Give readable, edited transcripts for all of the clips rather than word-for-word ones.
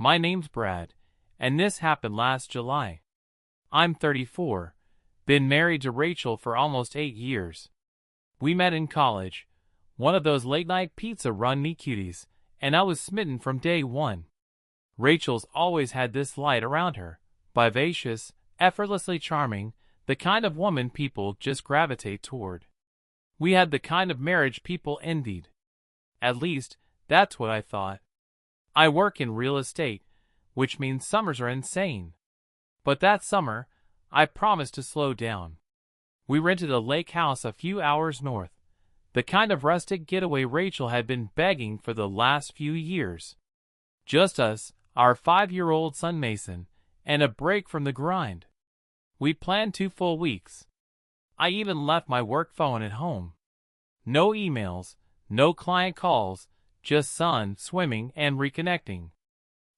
My name's Brad, and this happened last July. I'm 34, been married to Rachel for almost 8 years. We met in college, one of those late-night pizza run-me cuties, and I was smitten from day one. Rachel's always had this light around her, vivacious, effortlessly charming, the kind of woman people just gravitate toward. We had the kind of marriage people envied. At least, that's what I thought. I work in real estate, which means summers are insane. But that summer, I promised to slow down. We rented a lake house a few hours north, the kind of rustic getaway Rachel had been begging for the last few years. Just us, our 5-year-old son Mason, and a break from the grind. We planned 2 full weeks. I even left my work phone at home. No emails, no client calls, just sun, swimming, and reconnecting.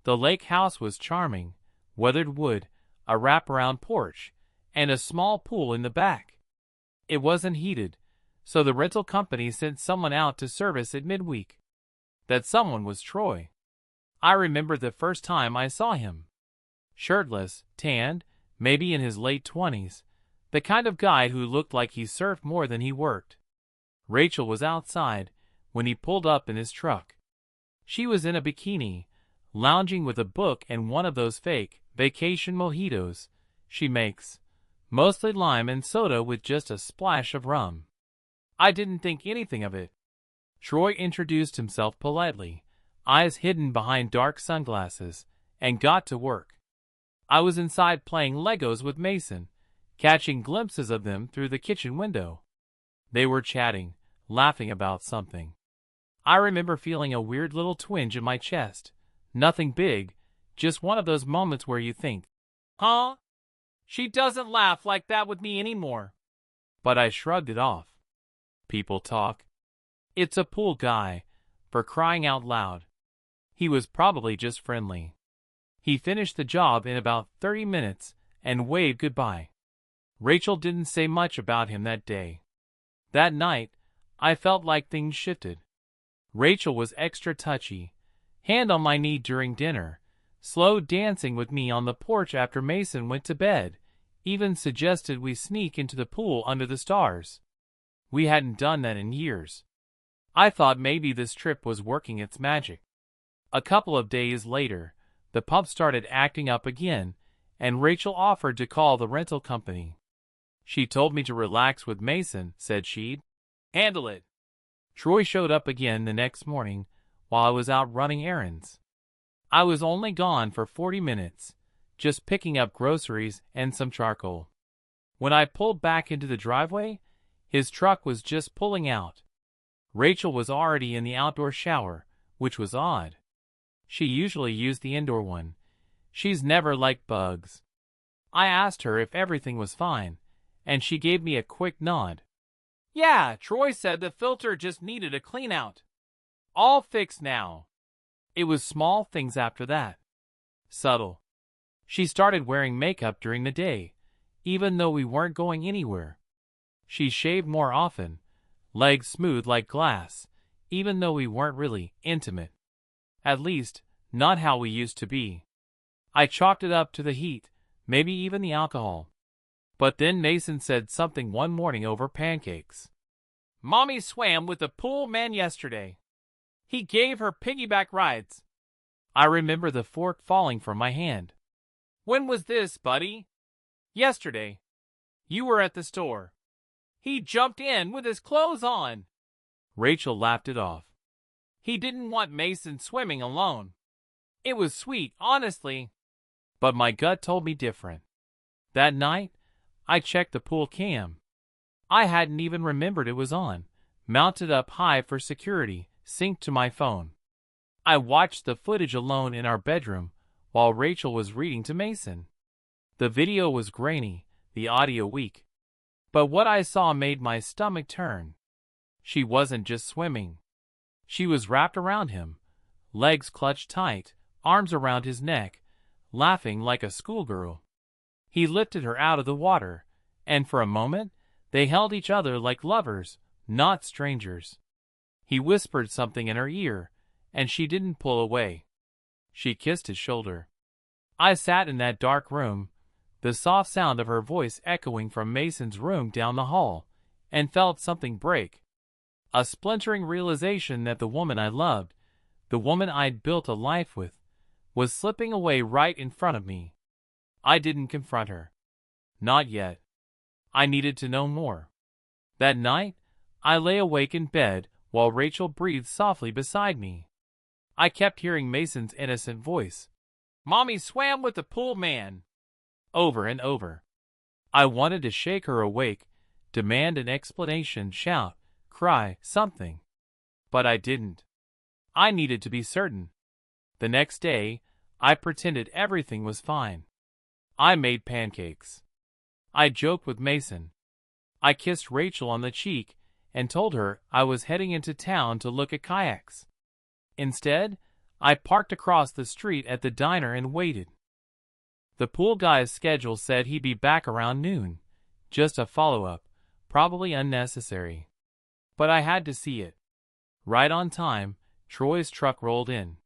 The lake house was charming, weathered wood, a wraparound porch, and a small pool in the back. It wasn't heated, so the rental company sent someone out to service it midweek. That someone was Troy. I remember the first time I saw him. Shirtless, tanned, maybe in his late 20s, the kind of guy who looked like he surfed more than he worked. Rachel was outside when he pulled up in his truck. She was in a bikini, lounging with a book and one of those fake vacation mojitos she makes, mostly lime and soda with just a splash of rum. I didn't think anything of it. Troy introduced himself politely, eyes hidden behind dark sunglasses, and got to work. I was inside playing Legos with Mason, catching glimpses of them through the kitchen window. They were chatting, laughing about something. I remember feeling a weird little twinge in my chest. Nothing big, just one of those moments where you think, huh? She doesn't laugh like that with me anymore. But I shrugged it off. People talk. It's a pool guy, for crying out loud. He was probably just friendly. He finished the job in about 30 minutes and waved goodbye. Rachel didn't say much about him that day. That night, I felt like things shifted. Rachel was extra touchy, hand on my knee during dinner, slow dancing with me on the porch after Mason went to bed, even suggested we sneak into the pool under the stars. We hadn't done that in years. I thought maybe this trip was working its magic. A couple of days later, the pump started acting up again, and Rachel offered to call the rental company. She told me to relax with Mason, said she'd handle it. Troy showed up again the next morning while I was out running errands. I was only gone for 40 minutes, just picking up groceries and some charcoal. When I pulled back into the driveway, his truck was just pulling out. Rachel was already in the outdoor shower, which was odd. She usually used the indoor one. She's never liked bugs. I asked her if everything was fine, and she gave me a quick nod. Yeah, Troy said the filter just needed a clean out. All fixed now. It was small things after that. Subtle. She started wearing makeup during the day, even though we weren't going anywhere. She shaved more often, legs smooth like glass, even though we weren't really intimate. At least, not how we used to be. I chalked it up to the heat, maybe even the alcohol. But then Mason said something one morning over pancakes. Mommy swam with the pool man yesterday. He gave her piggyback rides. I remember the fork falling from my hand. When was this, buddy? Yesterday. You were at the store. He jumped in with his clothes on. Rachel laughed it off. He didn't want Mason swimming alone. It was sweet, honestly. But my gut told me different. That night, I checked the pool cam. I hadn't even remembered it was on, mounted up high for security, synced to my phone. I watched the footage alone in our bedroom while Rachel was reading to Mason. The video was grainy, the audio weak. But what I saw made my stomach turn. She wasn't just swimming. She was wrapped around him, legs clutched tight, arms around his neck, laughing like a schoolgirl. He lifted her out of the water, and for a moment, they held each other like lovers, not strangers. He whispered something in her ear, and she didn't pull away. She kissed his shoulder. I sat in that dark room, the soft sound of her voice echoing from Mason's room down the hall, and felt something break. A splintering realization that the woman I loved, the woman I'd built a life with, was slipping away right in front of me. I didn't confront her. Not yet. I needed to know more. That night, I lay awake in bed while Rachel breathed softly beside me. I kept hearing Mason's innocent voice. "Mommy swam with the pool man," over and over. I wanted to shake her awake, demand an explanation, shout, cry, something. But I didn't. I needed to be certain. The next day, I pretended everything was fine. I made pancakes. I joked with Mason. I kissed Rachel on the cheek and told her I was heading into town to look at kayaks. Instead, I parked across the street at the diner and waited. The pool guy's schedule said he'd be back around noon. Just a follow-up, probably unnecessary. But I had to see it. Right on time, Troy's truck rolled in.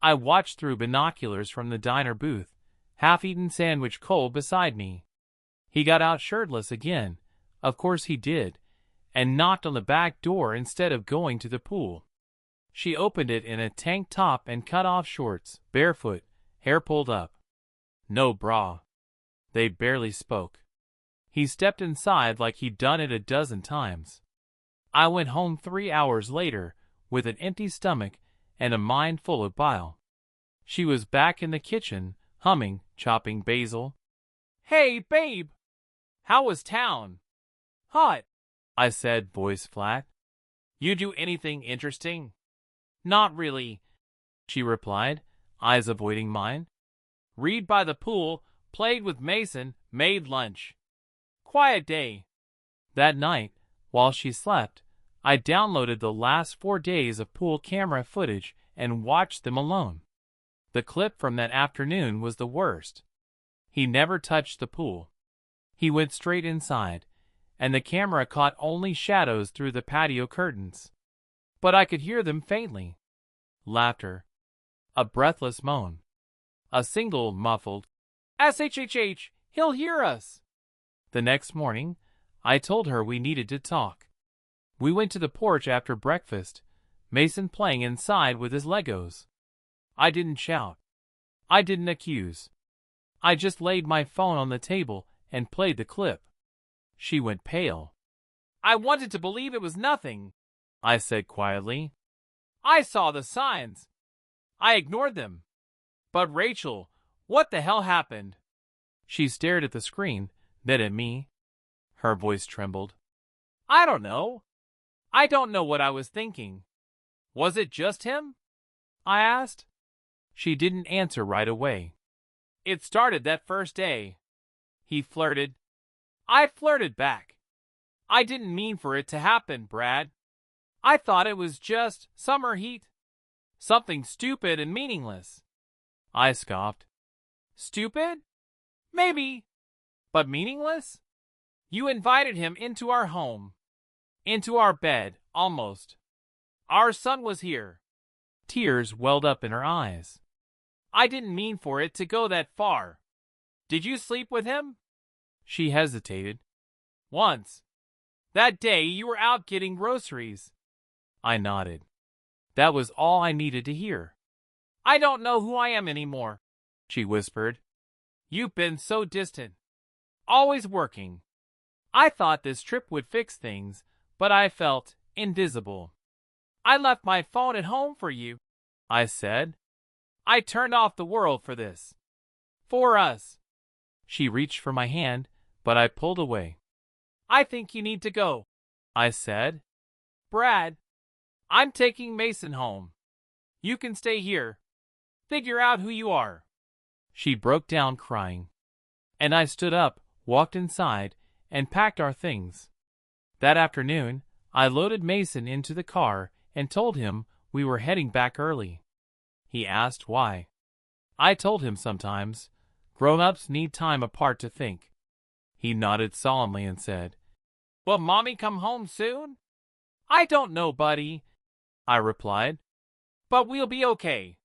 I watched through binoculars from the diner booth, half-eaten sandwich cold beside me. He got out shirtless again, of course he did, and knocked on the back door instead of going to the pool. She opened it in a tank top and cut-off shorts, barefoot, hair pulled up. No bra. They barely spoke. He stepped inside like he'd done it a dozen times. I went home 3 hours later with an empty stomach and a mind full of bile. She was back in the kitchen, humming, chopping basil. "Hey, babe! How was town?" "Hot," I said, voice flat. "You do anything interesting?" "Not really," she replied, eyes avoiding mine. "Read by the pool, played with Mason, made lunch. Quiet day." That night, while she slept, I downloaded the last 4 days of pool camera footage and watched them alone. The clip from that afternoon was the worst. He never touched the pool. He went straight inside, and the camera caught only shadows through the patio curtains. But I could hear them faintly. Laughter. A breathless moan. A single muffled, "SHHH, he'll hear us." The next morning, I told her we needed to talk. We went to the porch after breakfast, Mason playing inside with his Legos. I didn't shout. I didn't accuse. I just laid my phone on the table and played the clip. She went pale. "I wanted to believe it was nothing," I said quietly. "I saw the signs. I ignored them. But Rachel, what the hell happened?" She stared at the screen, then at me. Her voice trembled. "I don't know. I don't know what I was thinking. Was it just him?" I asked. She didn't answer right away. "It started that first day. He flirted. I flirted back. I didn't mean for it to happen, Brad. I thought it was just summer heat. Something stupid and meaningless." I scoffed. "Stupid? Maybe. But meaningless? You invited him into our home. Into our bed, almost. Our son was here." Tears welled up in her eyes. "I didn't mean for it to go that far. Did you sleep with him?" She hesitated. "Once. That day you were out getting groceries." I nodded. That was all I needed to hear. "I don't know who I am anymore," she whispered. "You've been so distant. Always working. I thought this trip would fix things, but I felt invisible. I left my phone at home for you," I said. "I turned off the world for this. For us." She reached for my hand, but I pulled away. "I think you need to go," I said. "Brad, I'm taking Mason home. You can stay here. Figure out who you are." She broke down crying. And I stood up, walked inside, and packed our things. That afternoon, I loaded Mason into the car and told him we were heading back early. He asked why. I told him sometimes grown-ups need time apart to think. He nodded solemnly and said, "Will Mommy come home soon?" "I don't know, buddy," I replied. "But we'll be okay.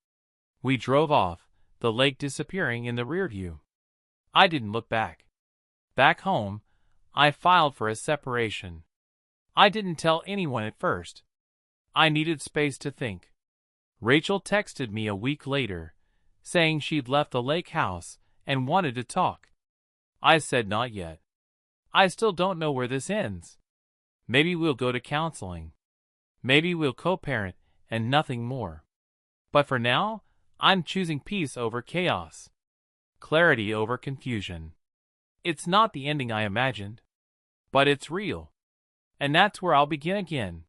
We drove off, the lake disappearing in the rear view. I didn't look back. Back home, I filed for a separation. I didn't tell anyone at first. I needed space to think. Rachel texted me a week later, saying she'd left the lake house and wanted to talk. I said not yet. I still don't know where this ends. Maybe we'll go to counseling. Maybe we'll co-parent and nothing more. But for now, I'm choosing peace over chaos. Clarity over confusion. It's not the ending I imagined. But it's real. And that's where I'll begin again.